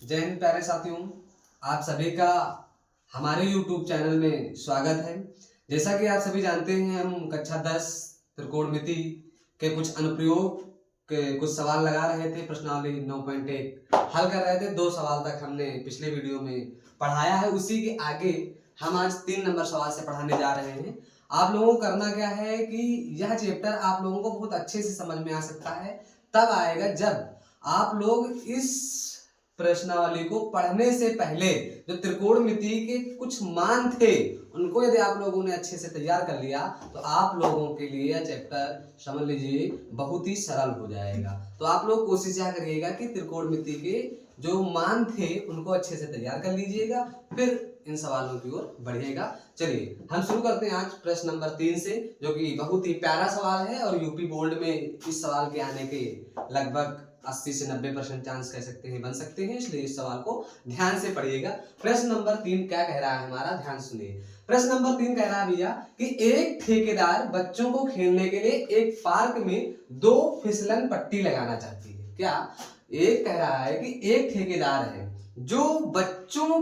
जय हिंद प्यारे साथियों, आप सभी का हमारे YouTube चैनल में स्वागत है। जैसा कि आप सभी जानते हैं, हम कक्षा 10 त्रिकोणमिति के कुछ अनुप्रयोग के कुछ सवाल लगा रहे थे। प्रश्नावली 9.1 हल कर रहे थे। 2 सवाल तक हमने पिछले वीडियो में पढ़ाया है। उसी के आगे हम आज 3 नंबर सवाल से पढ़ाने जा रहे हैं। आप लोगों को करना क्या है कि यह चैप्टर आप लोगों को बहुत अच्छे से समझ में आ सकता है तब आएगा जब आप लोग इस प्रश्नावली को पढ़ने से पहले जो त्रिकोणमिति के कुछ मान थे उनको यदि आप लोगों ने अच्छे से तैयार कर लिया तो आप लोगों के लिए यह चैप्टर समझ लीजिए बहुत ही सरल हो जाएगा। तो आप लोग कोशिश यह करिएगा कि त्रिकोणमिति के जो मान थे उनको अच्छे से तैयार कर लीजिएगा, फिर इन सवालों की ओर बढ़िएगा। चलिए हम शुरू करते हैं आज प्रश्न नंबर 3 से, जो कि बहुत ही प्यारा सवाल है और यूपी बोर्ड में इस सवाल के आने के लगभग 80 से 90% चांस कह सकते हैं बन सकते हैं, इसलिए इस सवाल को ध्यान से पढ़िएगा। प्रश्न नंबर 3 क्या कह रहा है हमारा, ध्यान सुनिए। प्रश्न नंबर 3 कह रहा है भैया कि एक ठेकेदार बच्चों को खेलने के लिए एक पार्क में 2 फिसलन पट्टी लगाना चाहती है। क्या एक कह रहा है कि एक ठेकेदार है जो बच्चों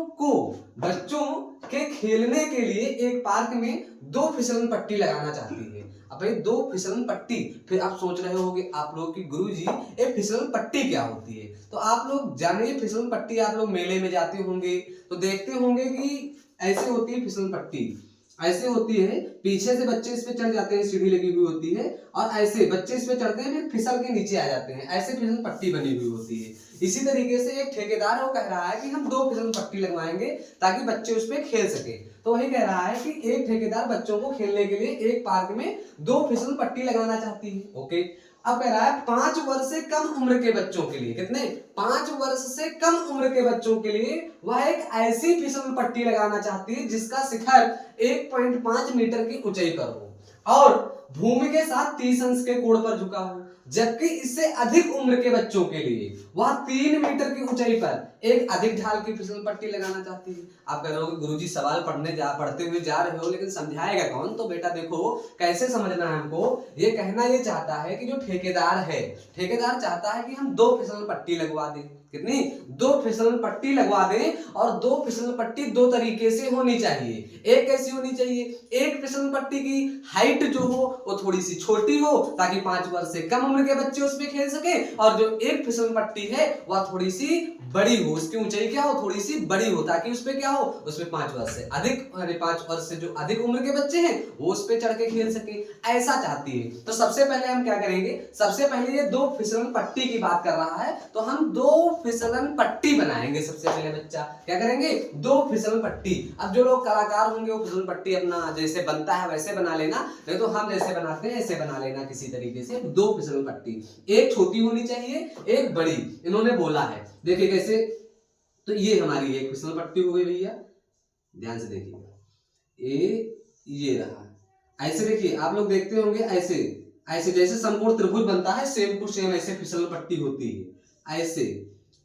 के खेलने के लिए एक पार्क में 2 फिसलन पट्टी लगाना चाहती है। अब भाई 2 फिसलन पट्टी, फिर आप सोच रहे होंगे आप लोग कि गुरुजी ये फिसलन पट्टी क्या होती है। तो आप लोग जानिए, फिसलन पट्टी आप लोग मेले में जाते होंगे तो देखते होंगे कि ऐसे होती है फिसलन पट्टी, ऐसे होती है, पीछे से बच्चे इस पे चढ़ जाते हैं, सीढ़ी लगी हुई होती है और ऐसे बच्चे इस पे चढ़ते हैं फिर फिसल के नीचे आ जाते हैं, ऐसे फिसल पट्टी बनी हुई होती है। इसी तरीके से एक ठेकेदार वो कह रहा है कि हम 2 फिसल पट्टी लगवाएंगे ताकि बच्चे उस पे खेल सके। तो वही कह रहा है कि एक ठेकेदार बच्चों को खेलने के लिए एक पार्क में 2 फिसल पट्टी लगाना चाहती है। ओके, अब कह रहा है 5 वर्ष से कम उम्र के बच्चों के लिए, कितने 5 वर्ष से कम उम्र के बच्चों के लिए वह एक ऐसी फिसल पट्टी लगाना चाहती है जिसका शिखर 1.5 मीटर की ऊंचाई पर हो और भूमि के साथ 30 अंश के कोण पर झुका हो, जबकि इससे अधिक उम्र के बच्चों के लिए वह 3 मीटर की ऊंचाई पर एक अधिक ढाल की फिसल पट्टी लगाना चाहती है। आप कह रहे हो गुरुजी सवाल पढ़ते हुए जा रहे हो लेकिन समझाएगा कौन। तो बेटा देखो कैसे समझना है हमको। ये कहना ये चाहता है कि जो ठेकेदार है, ठेकेदार चाहता है कि हम 2 फिसल पट्टी लगवा दें। कितनी 2 फिसल पट्टी लगवा दें और 2 फिसल पट्टी 2 तरीके से होनी चाहिए। एक कैसी होनी चाहिए, एक फिसल पट्टी की हाइट जो हो वो थोड़ी सी छोटी हो ताकि 5 वर्ष से कम उम्र के बच्चे उसमें खेल सके, और जो एक फिसल पट्टी है वह थोड़ी सी बड़ी हो, उसकी ऊंचाई क्या हो, थोड़ी सी बड़ी हो ताकि उसपे क्या हो, उसमें 5 वर्ष से अधिक 5 वर्ष से जो अधिक उम्र के बच्चे हैं वो उस पे चढ़ के खेल सके, ऐसा चाहती है। तो सबसे पहले हम क्या करेंगे, सबसे पहले ये 2 फिसलन पट्टी की बात कर रहा है तो हम 2 फिसलन पट्टी बनाएंगे। सबसे पहले बच्चा क्या करेंगे, 2 फिसलन पट्टी। अब जो लोग कलाकार होंगे वो फिसलन पट्टी अपना जैसे बनता है वैसे बना लेना, नहीं तो हम जैसे बनाते हैं ऐसे बना लेना किसी तरीके से। 2 फिसलन पट्टी, एक छोटी होनी चाहिए एक बड़ी, इन्होंने बोला है। देखिए कैसे, तो ये हमारी एक फिसल पट्टी हो गई भैया, ध्यान से देखिए, ये रहा। ऐसे देखिए आप लोग देखते होंगे ऐसे ऐसे जैसे समकोण त्रिभुज बनता है सेम टू सेम ऐसे फिसल पट्टी होती है ऐसे।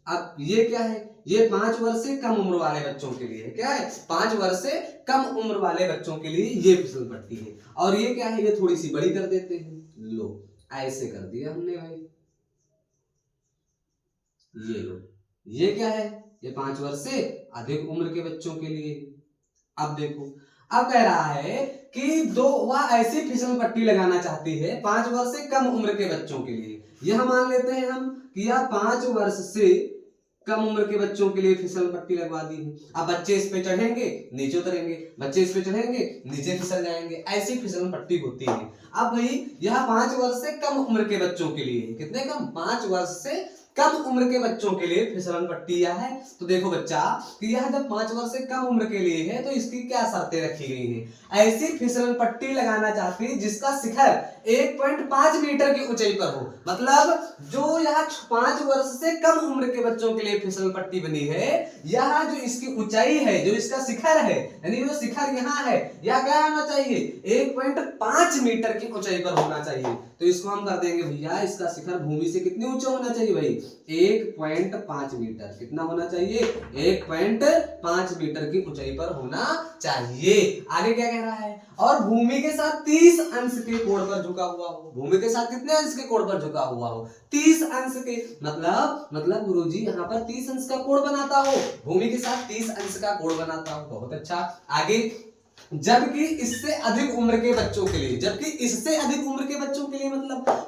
अब ये क्या है, ये 5 वर्ष से कम उम्र वाले बच्चों के लिए है। क्या है, 5 वर्ष से कम उम्र वाले बच्चों के लिए ये फिसल पट्टी है। और ये क्या है, ये थोड़ी सी बड़ी कर देते हैं, लो ऐसे कर दिया हमने भाई, ये लो। ये क्या है, ये 5 वर्ष से अधिक उम्र के बच्चों के लिए। अब देखो, अब कह रहा है कि वह ऐसी फिसल पट्टी लगाना चाहती है 5 वर्ष से कम उम्र के बच्चों के लिए। यह मान लेते हैं हम कि यह 5 वर्ष से कम उम्र के बच्चों के लिए फिसल पट्टी लगवा दी है। अब बच्चे इस पे चढ़ेंगे नीचे उतरेंगे, बच्चे इस पे चढ़ेंगे नीचे फिसल जाएंगे, ऐसी फिसल पट्टी होती है। अब भाई यह 5 वर्ष से कम उम्र के बच्चों के लिए, कितने कम, 5 वर्ष से कम उम्र के बच्चों के लिए फिसलन पट्टी यह है। तो देखो बच्चा कि यह जब 5 वर्ष से कम उम्र के लिए है तो इसकी क्या शर्तें रखी गई हैं। ऐसी फिसलन पट्टी लगाना चाहती है जिसका शिखर 1.5 मीटर की ऊंचाई पर हो। मतलब जो यह 5 वर्ष से कम उम्र के बच्चों के लिए फिसल पट्टी बनी है, यह जो इसकी ऊंचाई है, जो इसका शिखर है, यानी जो शिखर यहाँ है, यह क्या होना चाहिए, 1.5 मीटर की ऊंचाई पर होना चाहिए। तो इसको हम कर देंगे भैया, इसका शिखर भूमि से कितनी ऊंचा होना चाहिए भाई, 1.5 मीटर। कितना होना चाहिए, 1.5 मीटर की ऊंचाई पर होना चाहिए। आगे क्या कह रहा है, और भूमि के साथ 30 अंश के कोण पर झुका हुआ हो। भूमि के साथ कितने अंश के कोण पर झुका हुआ हो, 30 अंश के। मतलब गुरुजी यहाँ पर 30 अंश का कोण बनाता हो, भूमि के साथ 30 अंश का कोण बनाता हो। बहुत अच्छा। आगे, जबकि इससे अधिक उम्र के बच्चों के लिए, जबकि इससे अधिक उम्र के बच्चों के लिए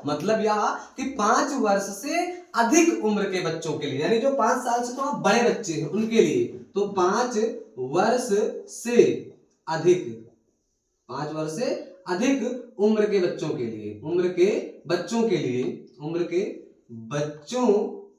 मतलब यह कि 5 वर्ष से अधिक उम्र के बच्चों के लिए, यानी जो 5 साल से थोड़ा बड़े बच्चे हैं उनके लिए, तो 5 वर्ष से अधिक, 5 वर्ष से अधिक उम्र के बच्चों के लिए, उम्र के बच्चों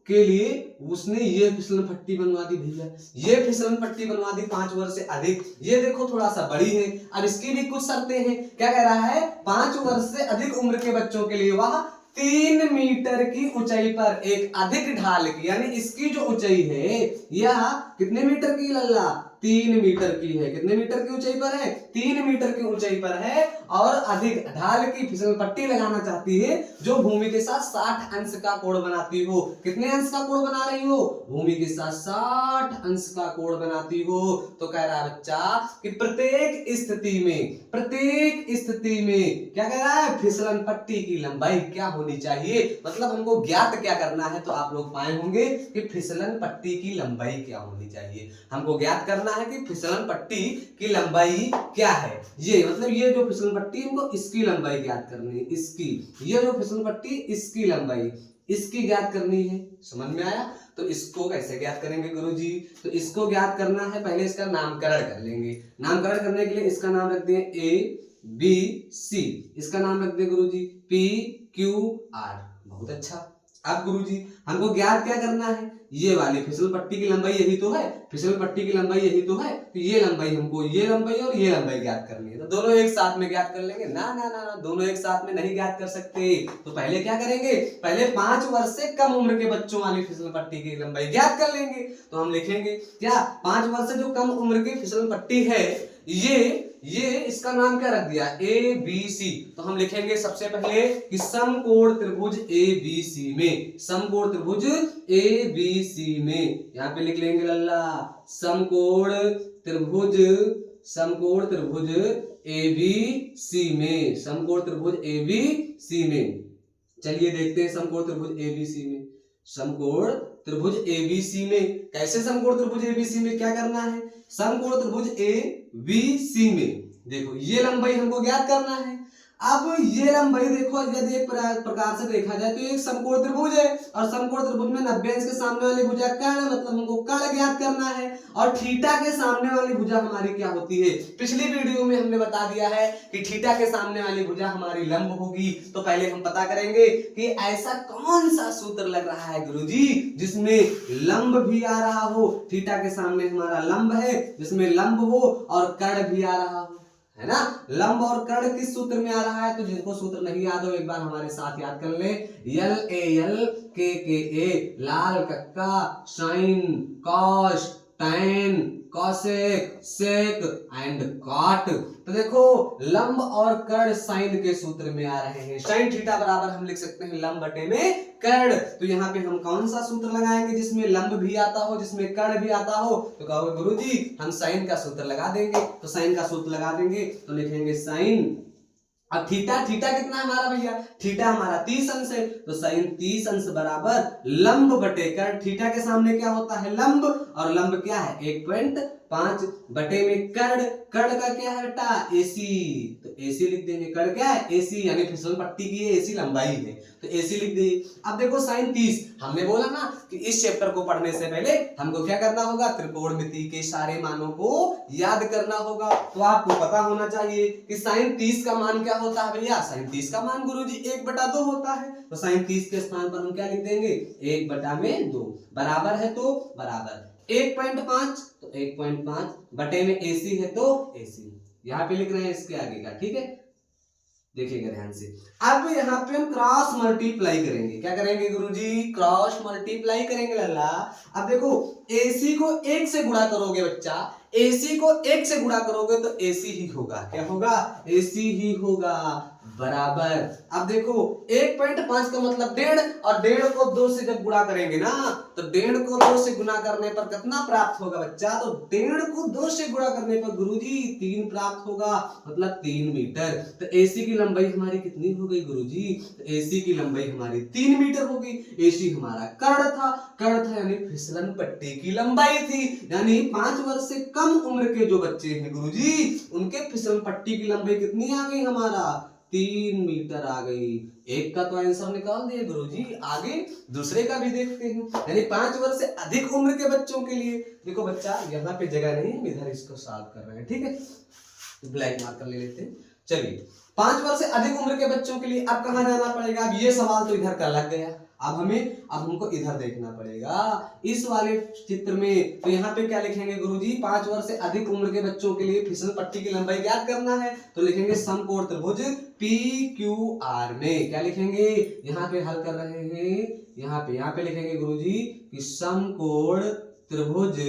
के लिए उसने ये फिसलन पट्टी बनवा दी भैया। ये फिसलन पट्टी बनवा दी 5 वर्ष से अधिक। ये देखो थोड़ा सा बड़ी है। अब इसकी भी कुछ शर्तें हैं। क्या कह रहा है, 5 वर्ष से अधिक उम्र के बच्चों के लिए वह 3 मीटर की ऊंचाई पर एक अधिक ढाल की, यानी इसकी जो ऊंचाई है यह कितने मीटर की लल्ला, 3 मीटर की है। कितने मीटर की ऊंचाई पर है, 3 मीटर की ऊंचाई पर है, और अधिक ढाल की फिसल पट्टी लगाना चाहती है जो भूमि के साथ 60 अंश का कोण बनाती हो। कितने अंश का कोण बना रही हो, भूमि के साथ 60 अंश का कोण बनाती हो। तो कह रहा है बच्चा कि प्रत्येक स्थिति में क्या कह रहा है, फिसलन पट्टी की लंबाई क्या होनी चाहिए। मतलब हमको ज्ञात क्या करना है, तो आप लोग पाए होंगे कि फिसलन पट्टी की लंबाई क्या होनी चाहिए। हमको ज्ञात करना है कि फिसलन पट्टी की लंबाई क्या है। ये मतलब ये जो फिसलन पट्टी हमको इसकी लंबाई ज्ञात करनी है, इसकी, ये जो फिसलन पट्टी इसकी लंबाई, इसकी ज्ञात करनी है। समझ में आया। तो इसको कैसे ज्ञात करेंगे गुरुजी, तो इसको ज्ञात करना है, पहले इसका नामकरण कर लेंगे। नामकरण करने के लिए इसका नाम रख दें ABC, इसका नाम रख दें गुरुजी PQR। बहुत अच्छा। अब गुरुजी हमको ज्ञात क्या करना है, ये वाली फिसल पट्टी की लंबाई यही तो है, फिसल पट्टी की लंबाई यही तो है, तो ये लंबाई हमको, ये लंबाई और ये लंबाई ज्ञात करनी है। तो दोनों एक साथ में ज्ञात कर लेंगे ना, ना ना ना, दोनों एक साथ में नहीं ज्ञात कर सकते। तो पहले क्या करेंगे, पहले 5 वर्ष से कम उम्र के बच्चों वाली फिसल पट्टी की लंबाई ज्ञात कर लेंगे। तो हम लिखेंगे क्या, 5 वर्ष से जो कम उम्र की फिसल पट्टी है, ये इसका नाम क्या रख दिया, ABC। तो हम लिखेंगे सबसे पहले कि समकोण त्रिभुज ABC में, समकोण त्रिभुज ABC में, यहाँ पे लिख लेंगे लल्ला समकोण त्रिभुज ABC में, समकोण त्रिभुज ABC में। चलिए देखते हैं समकोण त्रिभुज ABC में, समकोण त्रिभुज ABC में कैसे, समकोण त्रिभुज ABC में क्या करना है, समकोण त्रिभुज ABC में देखो ये लंबाई हमको ज्ञात करना है। अब ये लंबाई देखो, यदि एक प्रकार से देखा जाए तो एक समकोण त्रिभुज है, और समकोण त्रिभुज में 90 अंश के सामने वाली भुजा कर्ण, मतलब हमको कर्ण ज्ञात करना है, और थीटा के सामने वाली भुजा हमारी क्या होती है, पिछली वीडियो में हमने बता दिया है कि थीटा के सामने वाली भुजा हमारी लंब होगी। तो पहले हम पता करेंगे कि ऐसा कौन सा सूत्र लग रहा है गुरुजी जिसमें लंब भी आ रहा हो, थीटा के सामने हमारा लंब है जिसमें लंब हो और कर्ण भी आ रहा हो, है ना। लंब और कर्ण किस सूत्र में आ रहा है, तो जिनको सूत्र नहीं याद हो एक बार हमारे साथ याद कर ले, LAL KKA, लाल कक्का, sine, cos, tan, cosec, sec and cot. तो देखो लंब और कर्ण साइन के सूत्र में आ रहे हैं। साइन थीटा बराबर हम लिख सकते हैं लंब बटे में कर्ण। तो यहाँ पे हम कौन सा सूत्र लगाएंगे जिसमें लंब भी आता हो, जिसमें कर्ण भी आता हो, तो कहोगे गुरुजी हम साइन का सूत्र लगा देंगे। तो साइन का सूत्र लगा देंगे तो लिखेंगे साइन, अब थीटा कितना है हमारा भैया, थीटा हमारा 30 अंश है, तो साइन 30 अंश बराबर लंब बटे कर्ण। थीटा के सामने क्या होता है, लंब, और लंब क्या है 1.5 बटे में कर्ण, कर्ण का क्या है बेटा AC, तो AC लिख देंगे। कर्ण क्या है AC, यानी फिसल पट्टी की AC लंबाई है, तो AC लिख देंगे। अब देखो साइन 30, हमने बोला ना कि इस चैप्टर को पढ़ने से पहले हमको क्या करना होगा, त्रिकोणमिति के सारे मानों को याद करना होगा। तो आपको पता होना चाहिए कि साइन 30 का मान क्या होता है भैया, साइन 30 का मान गुरुजी 1/2 होता है। तो साइन 30 के स्थान पर हम क्या लिख देंगे 1/2, बराबर है तो बराबर 1.5, तो 1.5 बटे में AC है तो AC, यहाँ पे लिख रहे हैं इसके आगे का, ठीक है। देखिएगा ध्यान से। अब यहाँ पे हम क्रॉस मल्टीप्लाई करेंगे, क्या करेंगे गुरुजी, क्रॉस मल्टीप्लाई करेंगे लल्ला। अब देखो AC को 1 से गुणा करोगे बच्चा, AC को 1 से गुणा करोगे तो AC ही होगा, क्या होगा AC ही होगा। बराबर। अब देखो 1.5 का मतलब 1.5 और 1.5 को 2 से जब गुणा करेंगे ना तो 1.5 को 2 से गुणा करने पर कितना प्राप्त होगा बच्चा? तो 1.5 को 2 से गुणा करने पर गुरुजी 3 प्राप्त होगा, मतलब 3 मीटर। तो एसी की लंबाई हमारी कितनी हो गई गुरुजी? तो एसी की लंबाई हमारी 3 मीटर हो गई। एसी हमारा कर्ण था, यानी फिसलन पट्टी की लंबाई थी। यानी 5 वर्ष से कम उम्र के जो बच्चे हैं गुरुजी, उनके फिसलन पट्टी की लंबाई कितनी आ गई हमारा? 3 मीटर आ गई। एक का तो आंसर निकाल दिए गुरुजी, आगे दूसरे का भी देखते हैं। यानी 5 वर्ष से अधिक उम्र के बच्चों के लिए, देखो बच्चा यहाँ पे जगह नहीं है, इधर इसको सॉल्व कर रहे हैं, ठीक है। ब्लैक मार्कर ले लेते हैं। चलिए 5 वर्ष से अधिक उम्र के बच्चों के लिए अब कहाँ जाना पड़ेगा? अब ये सवाल तो इधर का लग गया, अब हमको इधर देखना पड़ेगा इस वाले चित्र में। तो यहाँ पे क्या लिखेंगे गुरुजी? 5 वर्ष से अधिक उम्र के बच्चों के लिए फिसल पट्टी की लंबाई ज्ञात करना है, तो लिखेंगे समकोण त्रिभुज PQR में। क्या लिखेंगे? यहाँ पे हल कर रहे हैं, यहाँ पे लिखेंगे गुरुजी कि समकोण त्रिभुज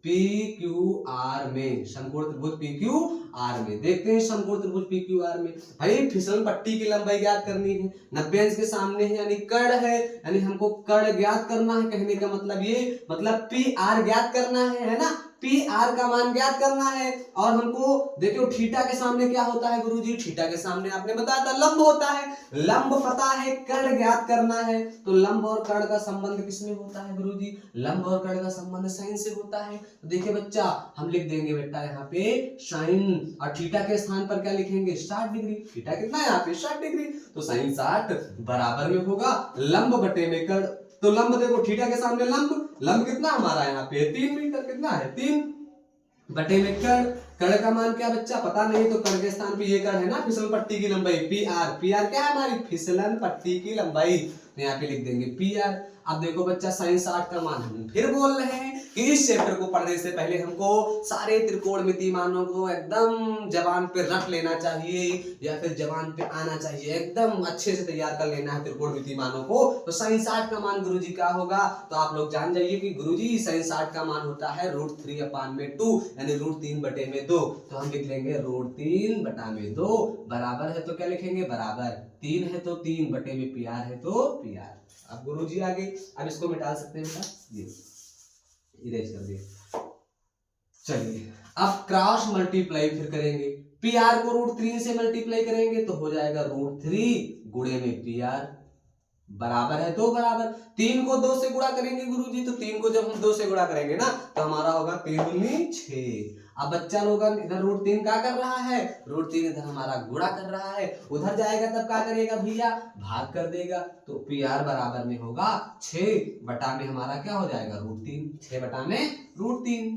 PQR में, समकोण त्रिभुज PQR में। देखते हैं समकोण त्रिभुज PQR में। भाई फिसल पट्टी की लंबाई ज्ञात करनी है, 90 अंश के सामने है यानी कर्ण है, यानी हमको कर्ण ज्ञात करना है। कहने का मतलब ये, मतलब PR ज्ञात करना है ना, PR का मान ज्ञात करना है। और हमको देखो थीटा के सामने क्या होता है गुरुजी? थीटा के सामने आपने बताया था लंब होता है, लंब पता है, कर्ण ज्ञात करना है। तो लंब और कर्ण का संबंध किसमें होता है गुरुजी? लंब और कर्ण का संबंध साइन से होता है। तो देखिए बच्चा, हम लिख देंगे बेटा यहाँ पे साइन, और थीटा के स्थान पर क्या लिखेंगे? 60 डिग्री। थीटा कितना है यहाँ पे? 60 डिग्री। तो साइन 60 बराबर में होगा लंब बटे में कर्ण। तो लंब देखो थीटा के सामने लंब कितना हमारा यहाँ पे? 3 मीटर। कितना है? 3 बटे में कर्ण। कर्ण का मान क्या बच्चा? पता नहीं, तो कर्ण के स्थान पे ये कर्ण है ना, फिसलन पट्टी की लंबाई PR क्या है हमारी? फिसलन पट्टी की लंबाई। तो यहाँ पे लिख देंगे PR। अब देखो बच्चा साइन 60 का मान हम फिर बोल रहे हैं कि इस चैप्टर को पढ़ने से पहले हमको सारे त्रिकोणमिति मानों को एकदम जबान पे रख लेना चाहिए, या फिर जबान पे आना चाहिए, एकदम अच्छे से तैयार कर लेना है त्रिकोणमिति मानों को। तो साइन 60 का मान गुरुजी क्या होगा? तो आप लोग जान जाइए कि गुरुजी साइन 60 का मान होता है √3/2, यानी √3/2। तो हम लिख लेंगे √3/2 बराबर है, तो क्या लिखेंगे? बराबर 3 है तो 3 बटे में PR है तो PR। अब गुरुजी आगे, अब इसको मिटा सकते हैं बेटा, ये इरेज कर दिए। चलिए अब क्रॉस मल्टीप्लाई फिर करेंगे। PR को √3 से मल्टीप्लाई करेंगे तो हो जाएगा √3 गुणे में PR बराबर है तो बराबर। 3 को 2 से गुणा करेंगे गुरुजी, तो 3 को जब हम 2 से गुणा करेंगे ना तो हमारा होगा 3 दूनी 6। अब बच्चा लोग इधर √3 क्या कर रहा है? √3 इधर हमारा गुणा कर रहा है, उधर जाएगा तब क्या करेगा भैया? भाग कर देगा। तो PR बराबर में होगा 6 बटा में हमारा क्या हो जाएगा? √3। 6 बटा में √3,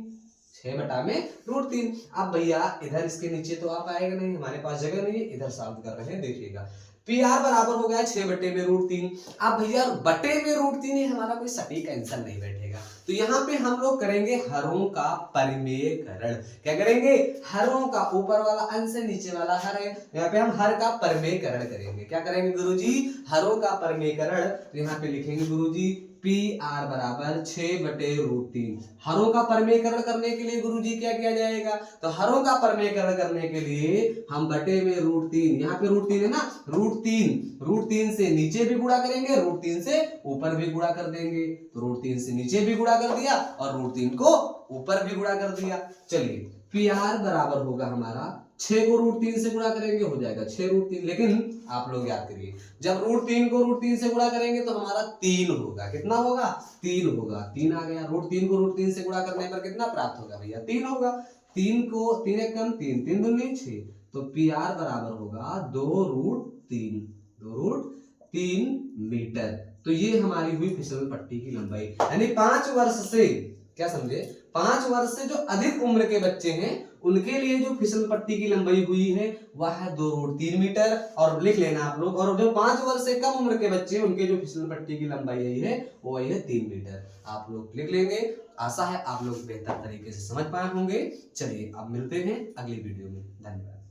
6 बटा में √3। अब भैया इधर इसके नीचे तो आप आएगा नहीं, हमारे पास जगह नहीं है, इधर सॉल्व कर रहे हैं, देखिएगा। PR बराबर हो गया 6 बटे में √3। अब भैया बटे में √3 है, हमारा कोई सटीक आंसर नहीं बैठेगा। तो यहाँ पे हम लोग करेंगे हरों का परिमेयकरण। क्या करेंगे? हरों का, ऊपर वाला अंश है, नीचे वाला हर है, यहाँ पे हम हर का परिमेयकरण करेंगे। क्या करेंगे गुरुजी? हरों का परिमेयकरण। तो यहाँ पे लिखेंगे गुरुजी PR बराबर 6 बटे √3। हरों का परिमेयकरण करने के लिए गुरुजी क्या किया जाएगा? तो हरों का परिमेयकरण करने के लिए हम बटे में √3, यहाँ पे √3 है ना, √3 से नीचे भी गुणा करेंगे, √3 से ऊपर भी गुणा कर देंगे। तो √3 से नीचे भी गुणा कर दिया और √3 को ऊपर भी गुणा कर दिया। चलिए PR बराबर होगा हमारा 6 को √3 से गुणा करेंगे हो जाएगा 6 √3। लेकिन आप लोग याद करिए, जब √3 को √3 से गुणा करेंगे तो हमारा 3 होगा। कितना होगा? 3 होगा। 3 आ गया। √3 को √3 से गुणा करने पर कितना प्राप्त होगा भैया? 3 होगा। 3 को 3 एक कम 3, 3 दूनी 6। तो PR बराबर होगा 2√3 मीटर। तो ये हमारी हुई फिसल पट्टी की लंबाई। यानी 5 वर्ष से, क्या समझे, 5 वर्ष से जो अधिक उम्र के बच्चे हैं उनके लिए जो फिसल पट्टी की लंबाई हुई है वह है 2√3 मीटर। और लिख लेना आप लोग। और जो 5 वर्ष से कम उम्र के बच्चे हैं उनके जो फिसल पट्टी की लंबाई है वो है 3 मीटर। आप लोग लिख लेंगे। आशा है आप लोग बेहतर तरीके से समझ पाए होंगे। चलिए अब मिलते हैं अगली वीडियो में। धन्यवाद।